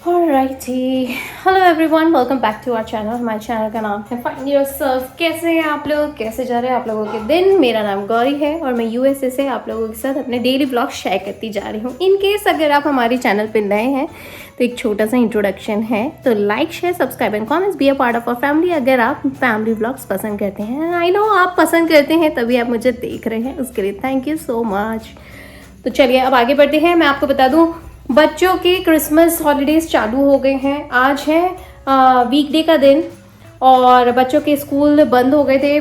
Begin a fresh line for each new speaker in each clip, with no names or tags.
Alrighty, hello everyone, welcome back to our channel. हमारे channel का नाम है फाइंड योरसेल्फ। कैसे हैं आप लोग, कैसे जा रहे हैं आप लोगों के दिन। मेरा नाम गौरी है और मैं यूएसए से आप लोगों के साथ अपने डेली ब्लॉग शेयर करती जा रही हूँ। इन केस अगर आप हमारे चैनल पर नए हैं तो एक छोटा सा इंट्रोडक्शन है, तो like share subscribe and comments, be a part of our family. अगर आप फैमिली ब्लॉग्स पसंद करते हैं, आई नो आप पसंद करते हैं तभी आप मुझे देख रहे हैं, उसके लिए थैंक यू सो मच। तो चलिए अब आगे बढ़ते हैं। मैं आपको बता दूं, बच्चों के क्रिसमस हॉलीडेज चालू हो गए हैं। आज है वीकडे का दिन और बच्चों के स्कूल बंद हो गए थे।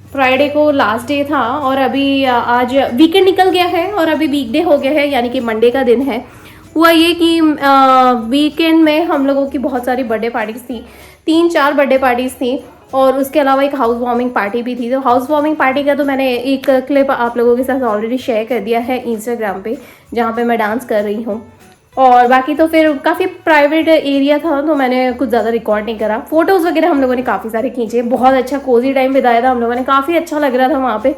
फ्राइडे को लास्ट डे था और अभी आज वीकेंड निकल गया है और अभी वीकडे हो गया है, यानी कि मंडे का दिन है। हुआ ये कि वीकेंड में हम लोगों की बहुत सारी बर्थडे पार्टीज थी, 3-4 बर्थडे पार्टीज थी और उसके अलावा एक हाउस वार्मिंग पार्टी भी थी। तो हाउस वार्मिंग पार्टी का तो मैंने एक क्लिप आप लोगों के साथ ऑलरेडी शेयर कर दिया है इंस्टाग्राम पे, जहाँ पे मैं डांस कर रही हूँ। और बाकी तो फिर काफ़ी प्राइवेट एरिया था तो मैंने कुछ ज़्यादा रिकॉर्ड नहीं करा। फोटोज़ वगैरह हम लोगों ने काफ़ी सारे खींचे, बहुत अच्छा कोजी टाइम बिताया था हम लोगों ने, काफ़ी अच्छा लग रहा था वहाँ पे।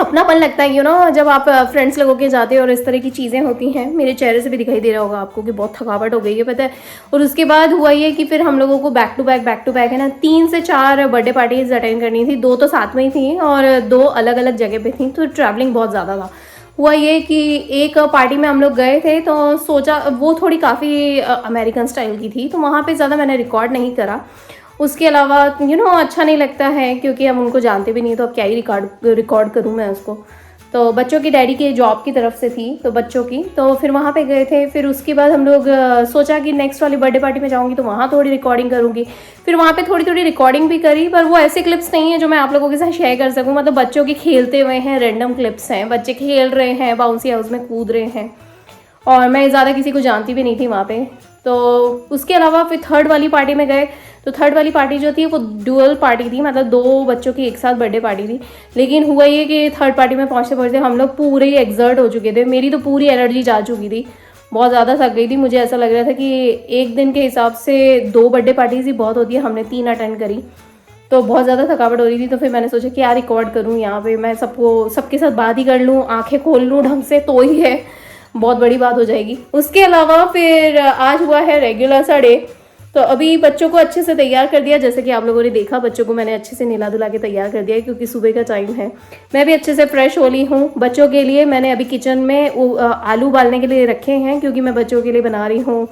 अपनापन लगता है जब आप फ्रेंड्स लोगों के जाते हो और इस तरह की चीज़ें होती हैं। मेरे चेहरे से भी दिखाई दे रहा होगा आपको कि बहुत थकावट हो गई है, पता है। और उसके बाद हुआ ये कि फिर हम लोगों को बैक टू बैक है ना 3 से 4 बर्थडे पार्टीज अटेंड करनी थी। 2 तो साथ में ही थी और 2 अलग अलग जगह पे थी, तो ट्रैवलिंग बहुत ज़्यादा था। हुआ ये कि एक पार्टी में हम लोग गए थे तो सोचा, वो थोड़ी काफ़ी अमेरिकन स्टाइल की थी, तो वहाँ पर ज़्यादा मैंने रिकॉर्ड नहीं करा। उसके अलावा अच्छा नहीं लगता है क्योंकि हम उनको जानते भी नहीं, तो अब क्या ही रिकॉर्ड करूँ मैं उसको। तो बच्चों की डैडी के जॉब की तरफ से थी, तो बच्चों की, तो फिर वहाँ पे गए थे। फिर उसके बाद हम लोग सोचा कि नेक्स्ट वाली बर्थडे पार्टी में जाऊँगी तो वहाँ थोड़ी रिकॉर्डिंग करूँगी। फिर वहाँ पे थोड़ी थोड़ी रिकॉर्डिंग भी करी, पर वो ऐसे क्लिप्स नहीं है जो मैं आप लोगों के साथ शेयर कर सकूँ। मतलब बच्चों के खेलते हुए हैं, रैंडम क्लिप्स हैं, बच्चे खेल रहे हैं, बाउंसी हाउस में कूद रहे हैं और मैं ज़्यादा किसी को जानती भी नहीं थी वहाँ पे। तो उसके अलावा फिर थर्ड वाली पार्टी में गए, तो थर्ड वाली पार्टी जो थी वो डुअल पार्टी थी, मतलब 2 बच्चों की एक साथ बर्थडे पार्टी थी। लेकिन हुआ ये कि थर्ड पार्टी में पहुँचते पहुँचते हम लोग पूरे ही एग्जर्ट हो चुके थे। मेरी तो पूरी एनर्जी जा चुकी थी, बहुत ज़्यादा थक गई थी। मुझे ऐसा लग रहा था कि एक दिन के हिसाब से 2 बर्थडे पार्टीज ही बहुत होती है, हमने 3 अटेंड करी, तो बहुत ज़्यादा थकावट हो रही थी। तो फिर मैंने सोचा कि यार रिकॉर्ड करूँ यहाँ पे, मैं सबके साथ बात ही कर लूँ, आँखें खोल लूँ ढंग से, तो ही है, बहुत बड़ी बात हो जाएगी। उसके अलावा फिर आज हुआ है रेगुलर सा डे, तो अभी बच्चों को अच्छे से तैयार कर दिया। जैसे कि आप लोगों ने देखा, बच्चों को मैंने अच्छे से नहला धुला के तैयार कर दिया क्योंकि सुबह का टाइम है। मैं भी अच्छे से फ्रेश हो ली हूँ। बच्चों के लिए मैंने अभी किचन में आलू उबालने के लिए रखे हैं क्योंकि मैं बच्चों के लिए बना रही हूँ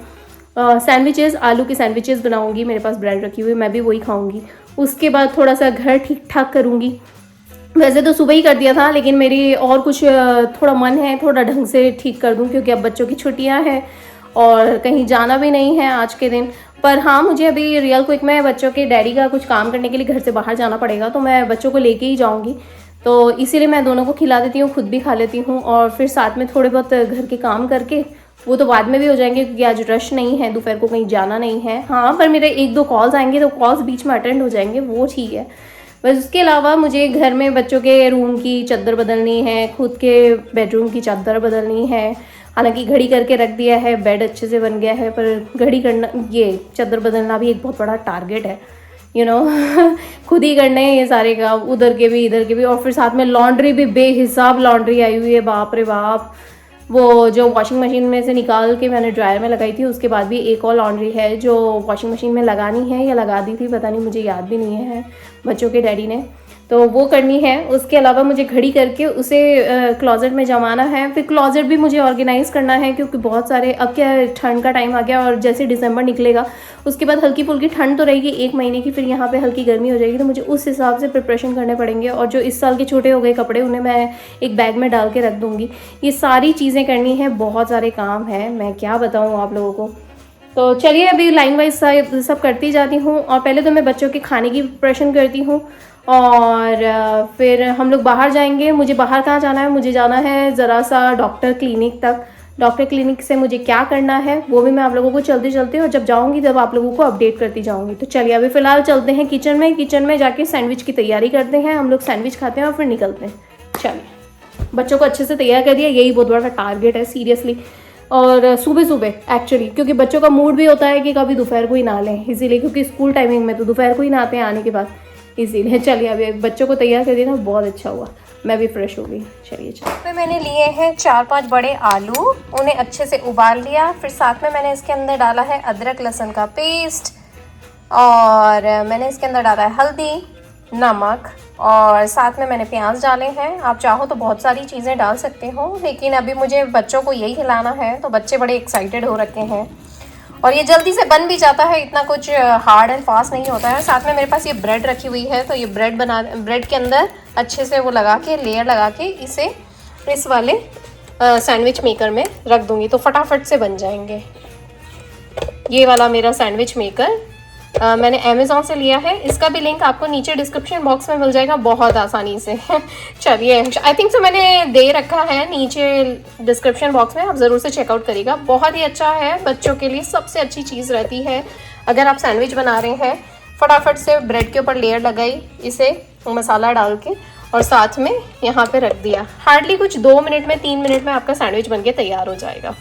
सैंडविचेस, आलू के सैंडविचेस बनाऊँगी। मेरे पास ब्रेड रखी हुई, मैं भी वही खाऊँगी। उसके बाद थोड़ा सा घर ठीक ठाक करूँगी। वैसे तो सुबह ही कर दिया था, लेकिन मेरी और कुछ थोड़ा मन है थोड़ा ढंग से ठीक कर दूं क्योंकि अब बच्चों की छुट्टियां हैं और कहीं जाना भी नहीं है आज के दिन। पर हाँ, मुझे अभी रियल क्विक में बच्चों के डैडी का कुछ काम करने के लिए घर से बाहर जाना पड़ेगा, तो मैं बच्चों को लेके ही जाऊँगी। तो इसीलिए मैं दोनों को खिला देती हूँ, खुद भी खा लेती हूँ और फिर साथ में थोड़े बहुत घर के काम करके वो तो बाद में भी हो जाएंगे क्योंकि आज रश नहीं है, दोपहर को कहीं जाना नहीं है। हाँ, पर मेरे 1-2 कॉल्स आएंगे तो कॉल्स बीच में अटेंड हो जाएंगे, वो ठीक है। बस उसके अलावा मुझे घर में बच्चों के रूम की चादर बदलनी है, खुद के बेडरूम की चादर बदलनी है। हालांकि घड़ी करके रख दिया है, बेड अच्छे से बन गया है, पर घड़ी करना, ये चादर बदलना भी एक बहुत बड़ा टारगेट है, खुद ही करने हैं ये सारे काम, उधर के भी इधर के भी। और फिर साथ में लॉन्ड्री भी, बेहिसाब लॉन्ड्री आई हुई है, बाप रे बाप। वो जो वॉशिंग मशीन में से निकाल के मैंने ड्रायर में लगाई थी, उसके बाद भी एक और लॉन्ड्री है जो वॉशिंग मशीन में लगानी है या लगा दी थी, पता नहीं, मुझे याद भी नहीं है, बच्चों के डैडी ने, तो वो करनी है। उसके अलावा मुझे घड़ी करके उसे क्लोजेट में जमाना है। फिर क्लोजेट भी मुझे ऑर्गेनाइज़ करना है क्योंकि बहुत सारे, अब क्या ठंड का टाइम आ गया और जैसे दिसंबर निकलेगा उसके बाद हल्की फुल्की ठंड तो रहेगी 1 महीने की, फिर यहाँ पे हल्की गर्मी हो जाएगी, तो मुझे उस हिसाब से प्रिपरेशन करने पड़ेंगे। और जो इस साल के छोटे हो गए कपड़े, उन्हें मैं एक बैग में डाल के रख दूँगी। ये सारी चीज़ें करनी है, बहुत सारे काम हैं, मैं क्या बताऊँ आप लोगों को। तो चलिए अभी लाइन वाइज सब करती जाती हूँ। और पहले तो मैं बच्चों के खाने की प्रिपरेशन करती हूँ और फिर हम लोग बाहर जाएंगे। मुझे बाहर कहाँ जाना है, मुझे जाना है ज़रा सा डॉक्टर क्लिनिक तक। डॉक्टर क्लिनिक से मुझे क्या करना है वो भी मैं आप लोगों को चलते चलते, और जब जाऊँगी तब आप लोगों को अपडेट करती जाऊँगी। तो चलिए अभी फ़िलहाल चलते हैं किचन में जाके सैंडविच की तैयारी करते हैं। हम लोग सैंडविच खाते हैं और फिर निकलते हैं। चलिए, बच्चों को अच्छे से तैयार कर दिया, यही बहुत बड़ा टारगेट है सीरियसली। और सुबह सुबह एक्चुअली क्योंकि बच्चों का मूड भी होता है कि कभी दोपहर को ही नहा लें, इसीलिए, क्योंकि स्कूल टाइमिंग में तो दोपहर को ही नहाते हैं आने के बाद, इसीलिए। चलिए अभी बच्चों को तैयार कर दिया ना, बहुत अच्छा हुआ। मैं भी फ्रेश हो गई। चलिए फिर मैंने लिए हैं 4-5 बड़े आलू, उन्हें अच्छे से उबाल लिया। फिर साथ में मैंने इसके अंदर डाला है अदरक लहसुन का पेस्ट, और मैंने इसके अंदर डाला है हल्दी, नमक, और साथ में मैंने प्याज डाले हैं। आप चाहो तो बहुत सारी चीज़ें डाल सकते हो, लेकिन अभी मुझे बच्चों को यही खिलाना है तो बच्चे बड़े एक्साइटेड हो रखे हैं। और ये जल्दी से बन भी जाता है, इतना कुछ हार्ड एंड फास्ट नहीं होता है। साथ में मेरे पास ये ब्रेड रखी हुई है, तो ये ब्रेड के अंदर अच्छे से वो लगा के, लेयर लगा के इसे इस वाले सैंडविच मेकर में रख दूँगी, तो फटाफट से बन जाएंगे। ये वाला मेरा सैंडविच मेकर मैंने अमेज़ॉन से लिया है, इसका भी लिंक आपको नीचे डिस्क्रिप्शन बॉक्स में मिल जाएगा बहुत आसानी से। चलिए, आई थिंक सो मैंने दे रखा है नीचे डिस्क्रिप्शन बॉक्स में, आप ज़रूर से चेकआउट करिएगा। बहुत ही अच्छा है, बच्चों के लिए सबसे अच्छी चीज़ रहती है। अगर आप सैंडविच बना रहे हैं, फटाफट से ब्रेड के ऊपर लेयर लगाई इसे मसाला डाल के, और साथ में यहाँ पे रख दिया। हार्डली कुछ 2 मिनट में 3 मिनट में आपका सैंडविच बनके तैयार हो जाएगा।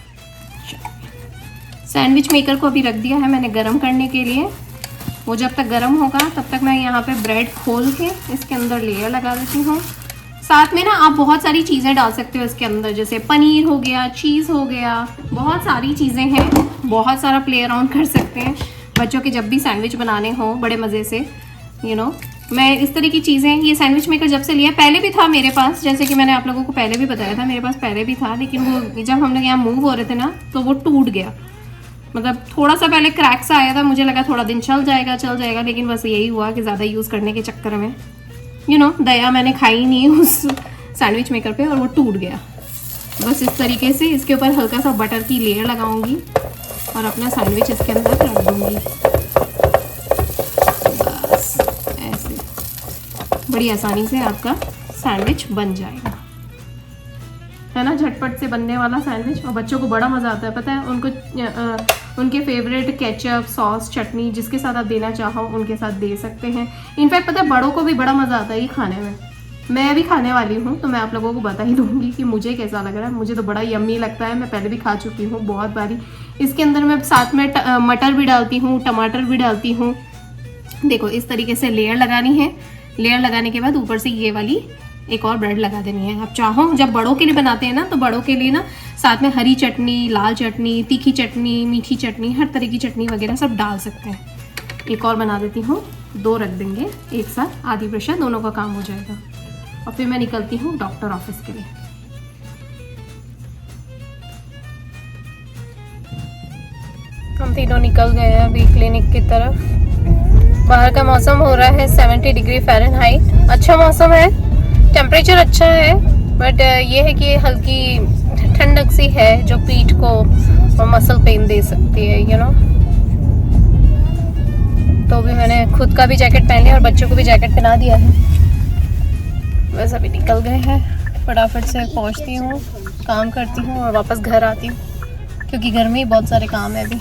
सैंडविच मेकर को अभी रख दिया है मैंने गरम करने के लिए। वो जब तक गर्म होगा तब तक मैं यहाँ पे ब्रेड खोल के इसके अंदर लेयर लगा देती हूँ। साथ में ना आप बहुत सारी चीज़ें डाल सकते हो इसके अंदर, जैसे पनीर हो गया, चीज़ हो गया, बहुत सारी चीज़ें हैं, बहुत सारा प्ले अराउंड कर सकते हैं बच्चों के जब भी सैंडविच बनाने हो बड़े मज़े से। मैं इस तरह की चीज़ें, ये सैंडविच मेकर जब से लिया, पहले भी था मेरे पास, जैसे कि मैंने आप लोगों को पहले भी बताया था, मेरे पास पहले भी था, लेकिन वो जब हम लोग यहाँ मूव हो रहे थे ना तो वो टूट गया। मतलब थोड़ा सा पहले क्रैक सा आया था, मुझे लगा थोड़ा दिन चल जाएगा, लेकिन बस यही हुआ कि ज़्यादा यूज़ करने के चक्कर में दया मैंने खाई नहीं उस सैंडविच मेकर पे और वो टूट गया। बस इस तरीके से इसके ऊपर हल्का सा बटर की लेयर लगाऊंगी और अपना सैंडविच इसके अंदर रख दूँगी। बस ऐसे बड़ी आसानी से आपका सैंडविच बन जाएगा, है ना, झटपट से बनने वाला सैंडविच। और बच्चों को बड़ा मज़ा आता है, पता है उनको, उनके फेवरेट केचप, सॉस, चटनी जिसके साथ आप देना चाहो उनके साथ दे सकते हैं। इनफैक्ट पता है बड़ों को भी बड़ा मज़ा आता है ये खाने में। मैं भी खाने वाली हूँ तो मैं आप लोगों को बता ही दूँगी कि मुझे कैसा लग रहा है। मुझे तो बड़ा यम्मी लगता है, मैं पहले भी खा चुकी हूँ बहुत बारी। इसके अंदर मैं साथ में मटर भी डालती हूँ, टमाटर भी डालती हूँ। देखो इस तरीके से लेयर लगानी है। लेयर लगाने के बाद ऊपर से ये वाली एक और ब्रेड लगा देनी है। आप चाहो जब बड़ों के लिए बनाते हैं ना तो बड़ों के लिए ना साथ में हरी चटनी, लाल चटनी, तीखी चटनी, मीठी चटनी, हर तरह की चटनी वगैरह सब डाल सकते हैं। एक और बना देती हूँ, 2 रख देंगे एक साथ, आधी प्रेशर, दोनों का काम हो जाएगा। और फिर मैं निकलती हूँ डॉक्टर ऑफिस के लिए। हम तीनों निकल गए हैं अभी क्लिनिक की तरफ। बाहर का मौसम हो रहा है 70 डिग्री फ़ारेनहाइट। अच्छा मौसम है, टेम्परेचर अच्छा है, बट ये है कि हल्की ठंडक सी है जो पीठ को और मसल पेन दे सकती है, तो भी मैंने खुद का भी जैकेट पहन लिया और बच्चों को भी जैकेट पहना दिया है। बस अभी निकल गए हैं, फटाफट से पहुंचती हूँ, काम करती हूँ और वापस घर आती हूँ, क्योंकि घर में ही बहुत सारे काम है अभी।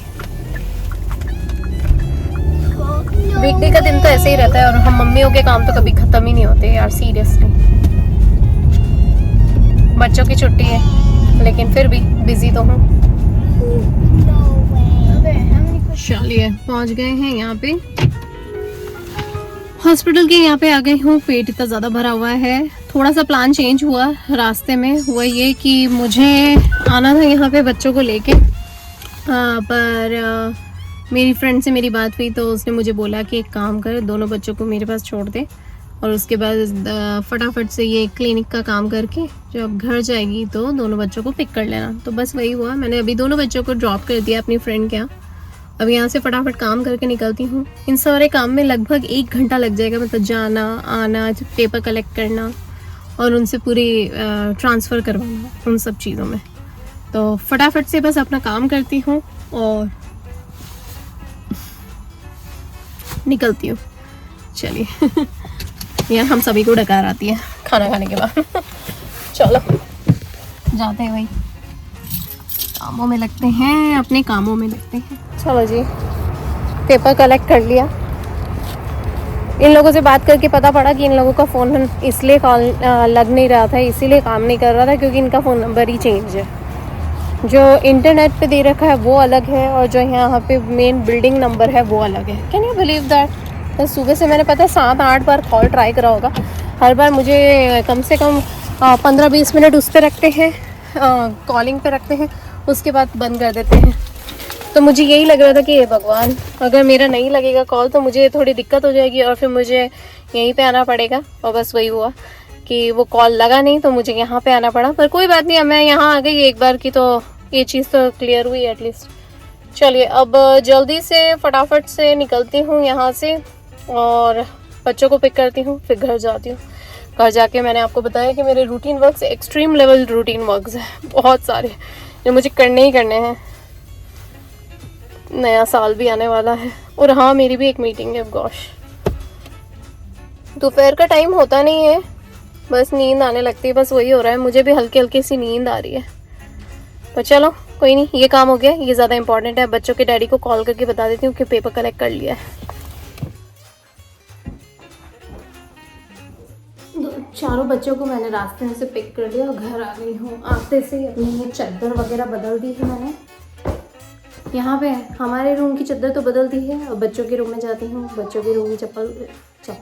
वीकडे का दिन तो ऐसे ही रहता है और हम मम्मियों के काम तो कभी ख़त्म ही नहीं होते यार, सीरियसली। बच्चों की छुट्टी है लेकिन फिर भी बिजी तो हूँ। चलिए पहुँच गए हैं यहाँ पे, हॉस्पिटल के यहाँ पे आ गई हूँ। पेट इतना ज़्यादा भरा हुआ है। थोड़ा सा प्लान चेंज हुआ रास्ते में, हुआ ये कि मुझे आना था यहाँ पे बच्चों को लेके, पर मेरी फ्रेंड से मेरी बात हुई तो उसने मुझे बोला कि एक काम कर, दोनों बच्चों को मेरे पास छोड़ दे और उसके बाद फटाफट से ये क्लिनिक का काम करके जब घर जाएगी तो दोनों बच्चों को पिक कर लेना। तो बस वही हुआ, मैंने अभी दोनों बच्चों को ड्रॉप कर दिया अपनी फ्रेंड के यहाँ। अब यहाँ से फटाफट काम करके निकलती हूँ। इन सारे काम में लगभग 1 घंटा लग जाएगा, मतलब जाना आना, पेपर कलेक्ट करना और उनसे पूरी ट्रांसफ़र करवाना, उन सब चीज़ों में। तो फटाफट से बस अपना काम करती हूँ और निकलती हूँ। चलिए यार हम सभी को डकार आती है खाना खाने के बाद। चलो जाते हैं भाई, कामों में लगते हैं, अपने कामों में लगते हैं। चलो जी, पेपर कलेक्ट कर लिया। इन लोगों से बात करके पता पड़ा कि इन लोगों का फ़ोन इसलिए कॉल लग नहीं रहा था, इसीलिए काम नहीं कर रहा था क्योंकि इनका फ़ोन नंबर ही चेंज है। जो इंटरनेट पे दे रखा है वो अलग है और जो यहाँ पे मेन बिल्डिंग नंबर है वो अलग है। Can you believe that? तो सुबह से मैंने पता है 7-8 बार कॉल ट्राई करा होगा, हर बार मुझे कम से कम 15-20 मिनट उस पर रखते हैं, कॉलिंग पे रखते हैं, उसके बाद बंद कर देते हैं। तो मुझे यही लग रहा था कि भगवान, अगर मेरा नहीं लगेगा कॉल तो मुझे थोड़ी दिक्कत हो जाएगी और फिर मुझे यहीं पे आना पड़ेगा। और बस वही हुआ कि वो कॉल लगा नहीं तो मुझे यहाँ पे आना पड़ा। पर कोई बात नहीं, अब मैं यहाँ आ गई एक बार की, तो ये चीज़ तो क्लियर हुई एटलीस्ट। चलिए अब जल्दी से फटाफट से निकलती हूँ यहाँ से और बच्चों को पिक करती हूँ, फिर घर जाती हूँ। घर जाके मैंने आपको बताया कि मेरे routine works extreme level routine works हैं, बहुत सारे जो मुझे करने ही करने हैं। नया साल भी आने वाला है और हाँ, मेरी भी एक मीटिंग है। गॉश, दोपहर का टाइम होता नहीं है, बस नींद आने लगती है, बस वही हो रहा है। मुझे भी हल्की हल्की सी नींद आ रही है, पर चलो कोई नहीं, ये काम हो गया, ये ज़्यादा इंपॉर्टेंट है। बच्चों के डैडी को कॉल करके बता देती हूँ कि पेपर कलेक्ट कर लिया है। चारों बच्चों को मैंने रास्ते में से पिक कर लिया और घर आ गई हूँ। आते से अपनी ये चादर वगैरह बदल दी है मैंने। यहाँ पे हमारे रूम की चादर तो बदल दी है और बच्चों के रूम में जाती हूँ, बच्चों के रूम की चप्पल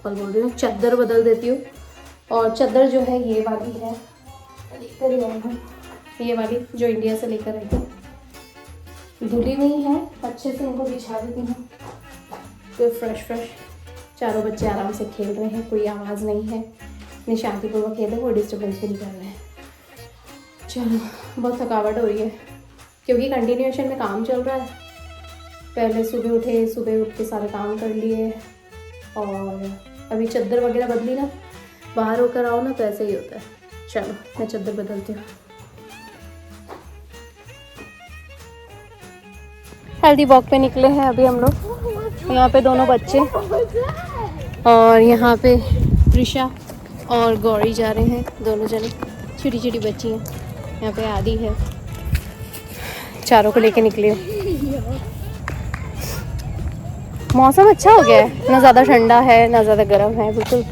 बोल रही हूँ, चादर बदल देती हूँ। और चादर जो है ये वाली है, लेकर ही आई हूँ, ये वाली जो इंडिया से लेकर आई थी, धुली हुई है, अच्छे से इनको बिछा देती हूँ तो फ्रेश। चारों बच्चे आराम से खेल रहे हैं, कोई आवाज़ नहीं है, इतनी शांतिपूर्वक खेल रहे हैं, कोई डिस्टर्बेंस भी नहीं कर रहे हैं। चलो, बहुत थकावट हो रही है क्योंकि कंटिन्यूएशन में काम चल रहा है। पहले सुबह उठे, सुबह उठ के सारे काम कर लिए और अभी चादर वगैरह बदली ना, बाहर होकर आओ ना तो ऐसे ही होता है। चलो मैं चादर बदलती हूँ। हेल्दी वॉक पे निकले हैं अभी हम लोग। यहाँ पे दोनों बच्चे और यहाँ पे प्रिशा और गौरी जा रहे हैं, दोनों जने, छोटी छोटी बच्ची हैं। यहाँ पे आदि है, चारों को लेके निकले। मौसम अच्छा हो गया है, ना ज़्यादा ठंडा है ना ज़्यादा गर्म है, बिल्कुल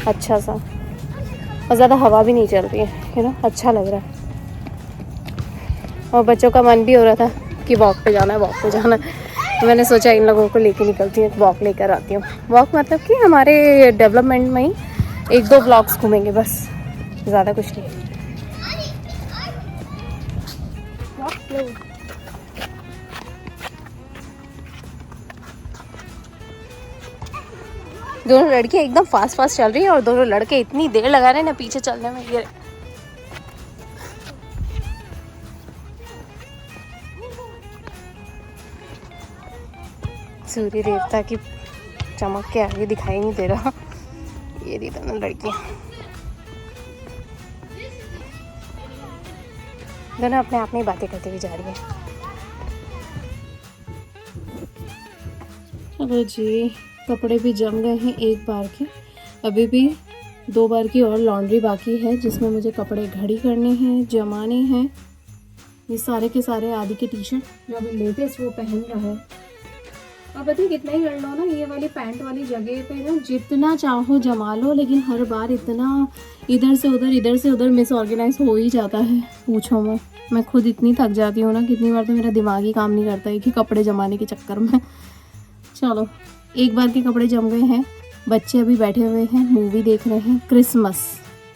अच्छा सा, और ज़्यादा हवा भी नहीं चल रही है, ना, अच्छा लग रहा है। और बच्चों का मन भी हो रहा था कि वॉक पे जाना है, वॉक पे जाना है, तो मैंने सोचा इन लोगों को लेके निकलती हूँ, वॉक लेकर आती हूँ। वॉक मतलब कि हमारे डेवलपमेंट में ही 1-2 ब्लॉक्स घूमेंगे बस, ज़्यादा कुछ नहीं। दोनों लड़कियां एकदम फास्ट चल रही है और दोनों लड़के इतनी देर लगा रहे हैं ना पीछे चलने में। ये सूर्य देवता की चमक के आगे दिखाई नहीं दे रहा। ये रही दोनों लड़कियां, दोनों अपने आप में बातें करते हुए जा रही है। चलो जी, कपड़े भी जम गए हैं एक बार के, अभी भी 2 बार की और लॉन्ड्री बाकी है जिसमें मुझे कपड़े घड़ी करने हैं, जमाने हैं। ये सारे के सारे आदि के टी शर्ट जो अभी लेटेस्ट वो पहन रहा है। अब बताइए कितना ही कर लो ना, ये वाली पैंट वाली जगह पे ना जितना चाहो जमा लो, लेकिन हर बार इतना इधर से उधर मिसऑर्गेनाइज हो ही जाता है, पूछो मैं खुद इतनी थक जाती हूँ ना, कितनी बार तो मेरा दिमाग ही काम नहीं करता है कि कपड़े जमाने के चक्कर में। चलो, एक बार के कपड़े जम गए हैं। बच्चे अभी बैठे हुए हैं, मूवी देख रहे हैं, क्रिसमस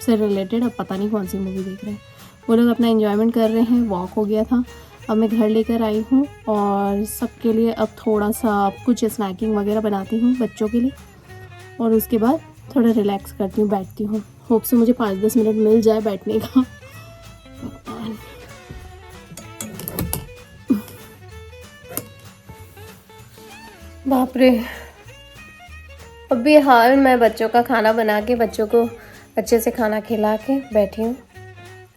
से रिलेटेड, अब पता नहीं कौन सी मूवी देख रहे हैं। वो लोग अपना एंजॉयमेंट कर रहे हैं। वॉक हो गया था, अब मैं घर लेकर आई हूँ और सबके लिए अब थोड़ा सा कुछ स्नैकिंग वगैरह बनाती हूँ बच्चों के लिए, और उसके बाद थोड़ा रिलैक्स करती हूँ, बैठती हूँ। होप से मुझे 5-10 मिनट मिल जाए बैठने का। बाप रे, अभी हाल मैं बच्चों का खाना बना के बच्चों को अच्छे से खाना खिला के बैठी हूँ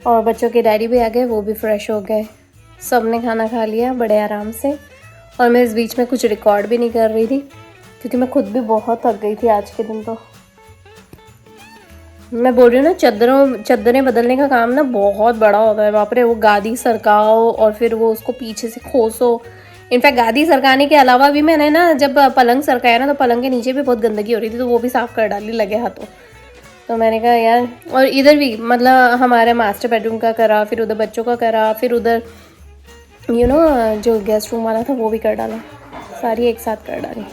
और बच्चों के डैडी भी आ गए, वो भी फ्रेश हो गए, सब ने खाना खा लिया बड़े आराम से। और मैं इस बीच में कुछ रिकॉर्ड भी नहीं कर रही थी क्योंकि मैं खुद भी बहुत थक गई थी आज के दिन। तो मैं बोल रही हूँ ना, चद्दरें बदलने का काम ना बहुत बड़ा होता है, बाप रे। वो गादी सरकाओ और फिर वो उसको पीछे से खोसो। इनफैक्ट गादी सरकाने के अलावा भी मैंने ना जब पलंग सरकाया ना तो पलंग के नीचे भी बहुत गंदगी हो रही थी, तो वो भी साफ़ कर डाली लगे हाथों। तो मैंने कहा यार, और इधर भी मतलब हमारे मास्टर बेडरूम का करा, फिर उधर बच्चों का करा, फिर उधर जो गेस्ट रूम वाला था वो भी कर डाला, सारी एक साथ कर डाली।